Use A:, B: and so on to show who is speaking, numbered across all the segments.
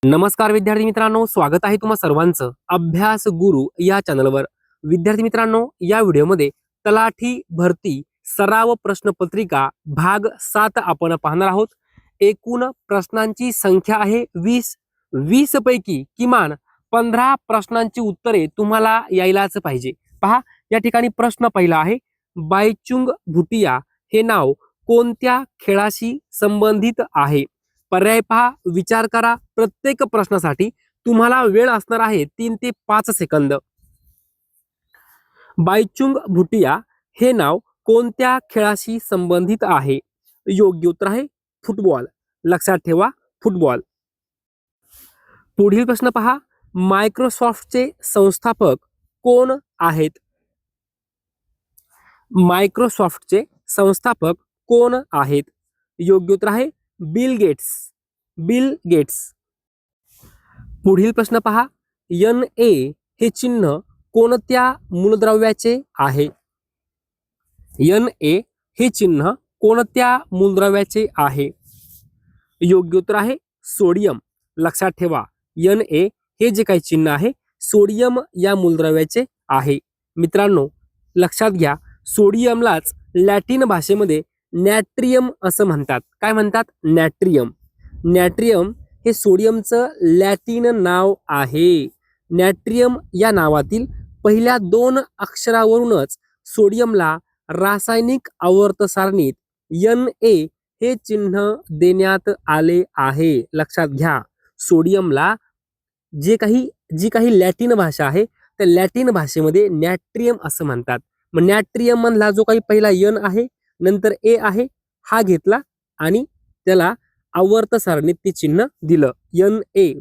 A: नमस्कार विद्यार्थी मित्रांनो, स्वागत आहे तुम्हा सर्वांचं अभ्यास गुरु या चॅनलवर। विद्यार्थी मित्रांनो, या व्हिडिओमध्ये तलाठी भरती सराव प्रश्नपत्रिका भाग 7 आपण पाहणार आहोत। एकूण प्रश्नांची संख्या आहे 20। 20 पैकी किमान 15 प्रश्नांची उत्तरे तुम्हाला यायलाच पाहिजे। पहा, या ठिकाणी प्रश्न पहिला आहे, बायचुंग भुटिया हे नाव कोणत्या खेळाशी संबंधित आहे? पर्याय पहा, विचार करा। प्रत्येक प्रश्नासाठी तुम्हाला वेळ असणार आहे 3 ते 5 सेकंद। बायचुंग भुटिया हे नाव कोणत्या खेळाशी संबंधित आहे? योग्य उत्तर आहे फुटबॉल। लक्षात ठेवा, फुटबॉल। पुढील प्रश्न पहा, मायक्रोसॉफ्टचे संस्थापक कोण आहेत? मायक्रोसॉफ्टचे संस्थापक कोण आहेत? योग्य उत्तर आहे बिल गेट्स। Bill Gates. पुढील प्रश्न पहा, Na हे चिन्ह कोणत्या मूलद्रव्याचे आहे? Na हे चिन्ह कोणत्या मूलद्रव्याचे आहे? योग्य उत्तर आहे सोडियम। लक्षात ठेवा, Na हे जे काही चिन्ह आहे सोडियम या मूलद्रव्याचे आहे। मित्रांनो, लक्षात घ्या, सोडियमलाच लॅटिन भाषेमध्ये नॅट्रियम असं म्हणतात। काय म्हणतात? नॅट्रियम। नॅट्रियम हे सोडियमचं लॅटिन नाव आहे। नॅट्रियम या नावातील पहिल्या 2 अक्षरावरूनच सोडियमला रासायनिक आवर्त सारणीत Na हे चिन्ह देण्यात आले आहे। लक्षात घ्या, सोडियमला जी काही लॅटिन भाषा आहे त्या लॅटिन भाषेमध्ये नॅट्रियम असं म्हणतात। मग नॅट्रियम मधला जो काही पहिला N आहे, नंतर A आहे, हा घेतला आणि त्याला आवर्त सारणीत ते चिन्ह दिलं। Na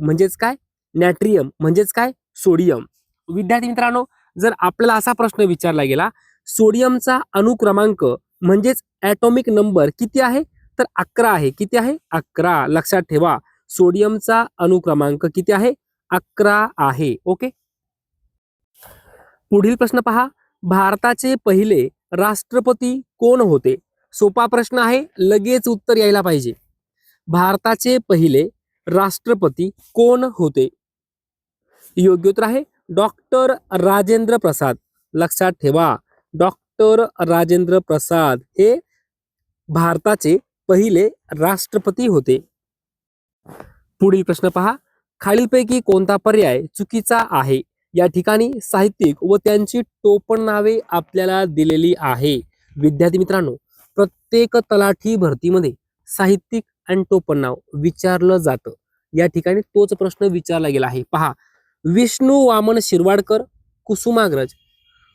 A: म्हणजेच काय? नॅट्रियम म्हणजेच काय? सोडियम। विद्यार्थी मित्रांनो, जर आपल्याला असा प्रश्न विचारला गेला, सोडियमचा अणुक्रमांक म्हणजेच ॲटॉमिक नंबर किती आहे? तर 11 आहे। किती आहे? 11। लक्षात ठेवा, सोडियमचा अणुक्रमांक किती आहे? 11 आहे। ओके। पुढील प्रश्न पहा, भारताचे पहिले राष्ट्रपती कोण होते? सोपा प्रश्न आहे, लगेच उत्तर यायला पाहिजे। भारताचे पहिले राष्ट्रपती कोण होते? योग्य उत्तर आहे डॉक्टर राजेंद्र प्रसाद। लक्षात ठेवा, डॉक्टर राजेंद्र प्रसाद हे भारताचे पहिले राष्ट्रपती होते। पुढील प्रश्न पहा, खालीलपैकी कोणता पर्याय चुकीचा आहे? या ठिकाणी साहित्यिक व त्यांची टोपण नावे आपल्याला दिलेली आहे। विद्यार्थी मित्रांनो, प्रत्येक तलाठी भरतीमध्ये साहित्यिक आणि टोपण नाव विचारलं जातं। या ठिकाणी तोच प्रश्न विचारला गेला आहे। पहा, विष्णू वामन शिरवाडकर, कुसुमाग्रज।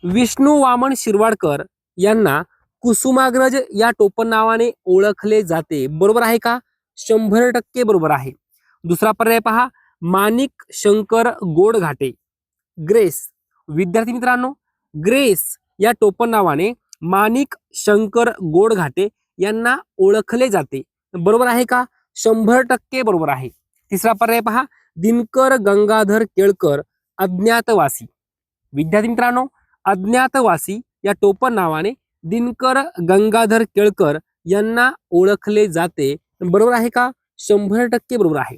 A: विष्णू वामन शिरवाडकर यांना कुसुमाग्रज या टोपण नावाने ओळखले जाते। बरोबर आहे का? 100% बरोबर आहे। दुसरा पर्याय पहा, माणिक शंकर गोडघाटे, ग्रेस। विद्यार्थी मित्रांनो, ग्रेस या टोपण नावाने माणिक शंकर गोडघाटे यांना ओळखले जाते। बरोबर आहे का? 100% बरोबर आहे। तिसरा पर्याय पहा, दिनकर गंगाधर केळकर, अज्ञातवासी। विद्यार्थी मित्रांनो, अज्ञातवासी या टोपण नावाने दिनकर गंगाधर केळकर यांना ओळखले जाते। बरोबर आहे का? 100% बरोबर आहे।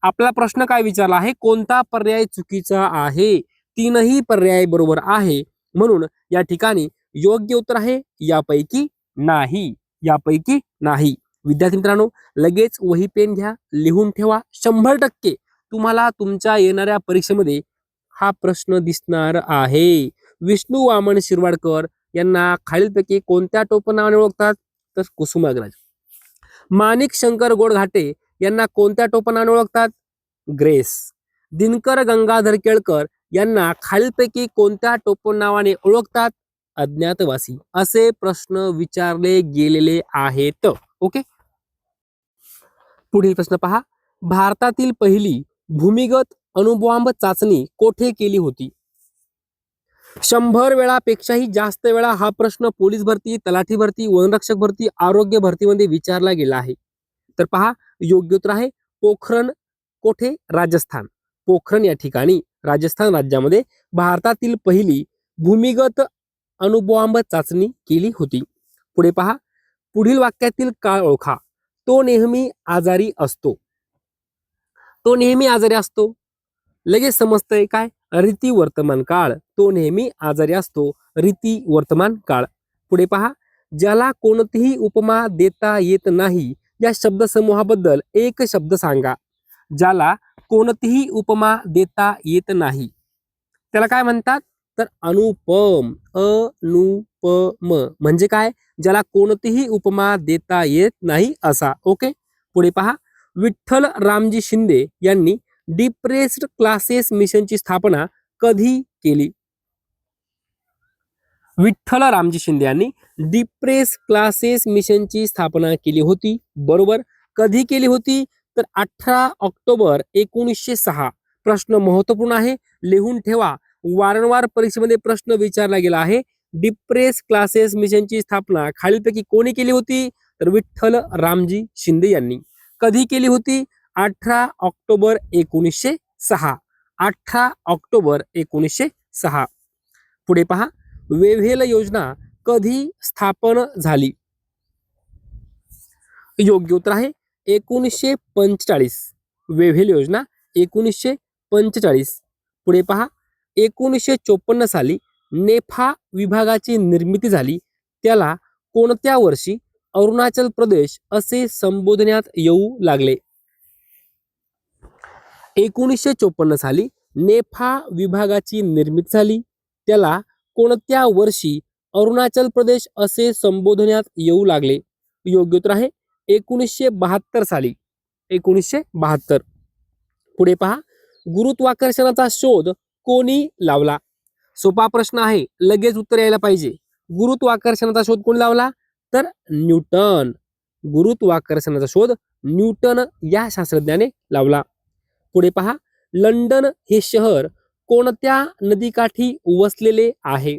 A: आपला प्रश्न काय विचारला आहे? कोणता पर्याय चुकीचा आहे? 3ही पर्याय बरोबर आहे, म्हणून या ठिकाणी योग्य उत्तर आहे यापैकी नाही। यापैकी नाही। विद्यार्थी मित्रांनो, लगेच वही पेन घ्या, लिहून ठेवा। 100% तुम्हाला तुमच्या येणाऱ्या परीक्षेमध्ये हा प्रश्न दिसणार आहे। विष्णू वामन शिरवाडकर यांना खालीलपैकी कोणत्या टोपण नावाने ओळखतात? तर कुसुमाग्रज। माणिक शंकर गोडघाटे यांना कोणत्या टोपण नावाने ओळखतात? ग्रेस। दिनकर गंगाधर केळकर यांना खालीलपैकी कोणत्या टोपण नावाने ओळखतात? अज्ञातवासी। असे प्रश्न विचारले गेलेले आहेत। ओके। पुढील प्रश्न पहा, भारतातील पहिली भूमिगत अणुबॉम्ब चाचणी कोठे केली होती? 100 वेळापेक्षाही जास्त वेळा हा प्रश्न पोलीस भरती, तलाठी भरती, वनरक्षक भरती, आरोग्य भरतीमध्ये विचारला गेला आहे। तर पहा, योग्य उत्तर आहे पोखरण। कोठे? राजस्थान। पोखरण या ठिकाणी राजस्थान राज्यामध्ये भारतातील पहिली भूमिगत अणुबॉम्ब चाचणी केली होती। पुढे पहा, पुढील वाक्यातील काळ ओळखा। तो नेहमी आजारी असतो। तो नेहमी आजारी असतो. लगेच समजतंय काय? रीती वर्तमान काळ, तो नेहमी आजारी असतो. रीती वर्तमान काळ. पुढे पहा, ज्याला कोणतीही उपमा देता येत नाही या शब्दसमूहाबद्दल एक शब्द सांगा. ज्याला कोणतीही उपमा देता येत नाही त्याला काय म्हणतात? तर अनुपम. अनुपम म्हणजे काय? ज्याला कोणतीही उपमा देता येत नाही असा. ओके. पुढे पहा, विठ्ठल रामजी शिंदे यांनी डिप्रेस्ड क्लासेस मिशनची स्थापना कधी केली? विठ्ठल रामजी शिंदे यांनी डिप्रेस क्लासेस मिशनची स्थापना केली होती. बरोबर. कधी केली होती? तर 18 ऑक्टोबर 1906. प्रश्न महत्वपूर्ण आहे, लिहून ठेवा. वारंवार परीक्षेमध्ये प्रश्न विचारला गेला आहे. डिप्रेस क्लासेस मिशनची स्थापना खालीलपैकी कोणी केली होती? तर विठ्ठल रामजी शिंदे यांनी. कधी केली होती? 18 ऑक्टोबर 1906. 18 ऑक्टोबर 1906. पुढे पहा, वेव्हेल योजना कधी स्थापन झाली? योग्य उत्तर आहे 1945. वेव्हेल योजना 1945. पुढे पहा, 1954 साली नेफा विभागाची निर्मिती झाली. त्याला कोणत्या वर्षी अरुणाचल प्रदेश असे संबोधण्यात येऊ लागले? 1954 साली नेफा विभागाची निर्मिती झाली. त्याला कोणत्या वर्षी अरुणाचल प्रदेश असे संबोधण्यात येऊ लागले? योग्य उत्तर आहे 1972 साली. 1972. पुढे पहा, गुरुत्वाकर्षणाचा शोध कोणी लावला? सोपा प्रश्न आहे, लगेच उत्तर यायला पाहिजे. गुरुत्वाकर्षणाचा शोध कोणी लावला? तर न्यूटन. गुरुत्वाकर्षणाचा शोध न्यूटन या शास्त्रज्ञाने लावला. पुढे पहा, लंडन हे शहर कोणत्या नदीकाठी वसलेले आहे?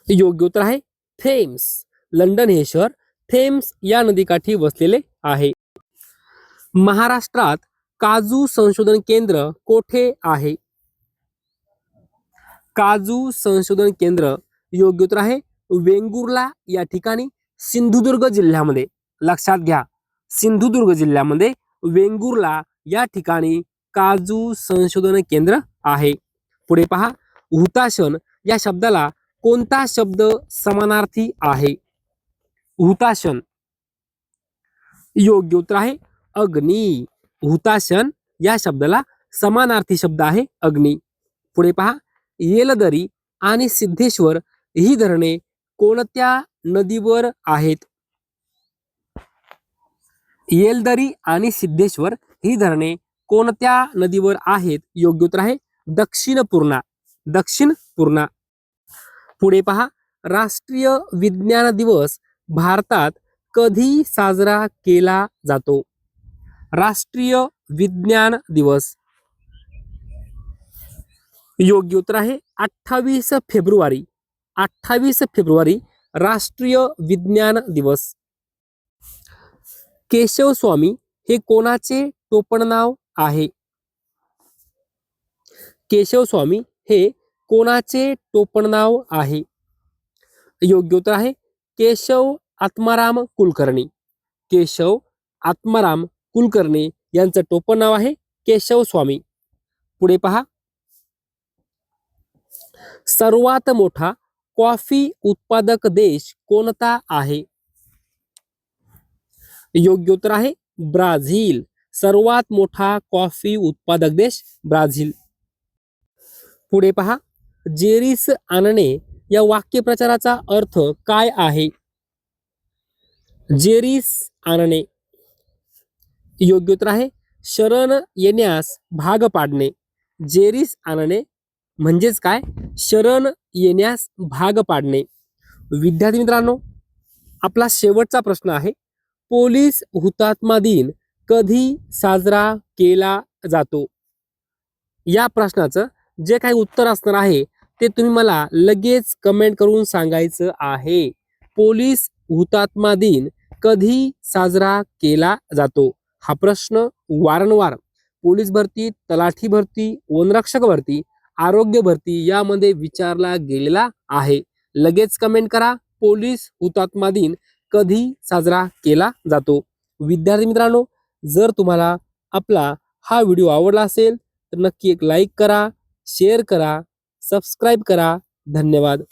A: योग्य उत्तर आहे थेम्स. लंडन हे शहर थेम्स या नदीकाठी वसलेले आहे. महाराष्ट्रात काजू संशोधन केंद्र कोठे आहे? काजू संशोधन केंद्र योग्य उत्तर आहे वेंगुर्ला या ठिकाणी, सिंधुदुर्ग जिल्ह्यामध्ये. लक्षात घ्या, सिंधुदुर्ग जिल्ह्यामध्ये वेंगुर्ला या ठिकाणी काजू संशोधन केंद्र आहे. पुढे पहा, हुताशन या शब्दाला कोणता शब्द समानार्थी आहे? हुताशन. योग्य उत्तर आहे अग्नी. हुताशन या शब्दाला समानार्थी शब्द आहे अग्नी. पुढे पहा, येलदरी आणि सिद्धेश्वर ही धरणे कोणत्या नदीवर आहेत? येलदरी आणि सिद्धेश्वर ही धरणे कोणत्या नदीवर आहेत? योग्य उत्तर आहे दक्षिण पूर्णा. दक्षिण पूर्णा. पुढे पहा, राष्ट्रीय विज्ञान दिवस भारतात कधी साजरा केला जातो? राष्ट्रीय विज्ञान दिवस. योग्य उत्तर आहे 28 फेब्रुवारी. 28 फेब्रुवारी राष्ट्रीय विज्ञान दिवस. केशवस्वामी हे कोणाचे टोपणनाव आहे? केशवस्वामी हे कोणाचे टोपणनाव आहे? योग्य उत्तर आहे केशव आत्माराम कुलकर्णी. केशव आत्माराम कुलकर्णी यांचं टोपणनाव आहे केशवस्वामी. पुढे पहा, सर्वात मोठा कॉफी उत्पादक देश कोणता आहे? योग्य उत्तर आहे ब्राझील. सर्वात मोठा कॉफी उत्पादक देश ब्राझील. पुढे पहा, जेरीस आणणे या वाक्यप्रचाराचा अर्थ काय आहे? जेरीस आणणे. योग्य उत्तर आहे शरण येण्यास भाग पाडणे. जेरीस आणणे म्हणजेच काय? शरण येण्यास भाग पाडणे. विद्यार्थी मित्रांनो, आपला शेवटचा प्रश्न आहे, पोलीस हुतात्मा दिन कधी साजरा केला जातो? या प्रश्नाचं जे काही उत्तर असणार आहे ते तुम्ही मला लगेच कमेंट करून सांगायचं आहे. पोलीस हुतात्मा दिन कधी साजरा केला जातो? हा प्रश्न वारंवार पोलीस भरती, तलाठी भरती, वनरक्षक भरती, आरोग्य भरती यामध्ये विचारला गेलेला आहे. लगेच कमेंट करा, पोलीस हुतात्मा दिन कधी साजरा केला जातो? विद्यार्थी मित्रांनो, जर तुम्हाला आपला हा व्हिडिओ आवडला असेल तर नक्की एक लाईक करा, शेअर करा, सबस्क्राईब करा. धन्यवाद.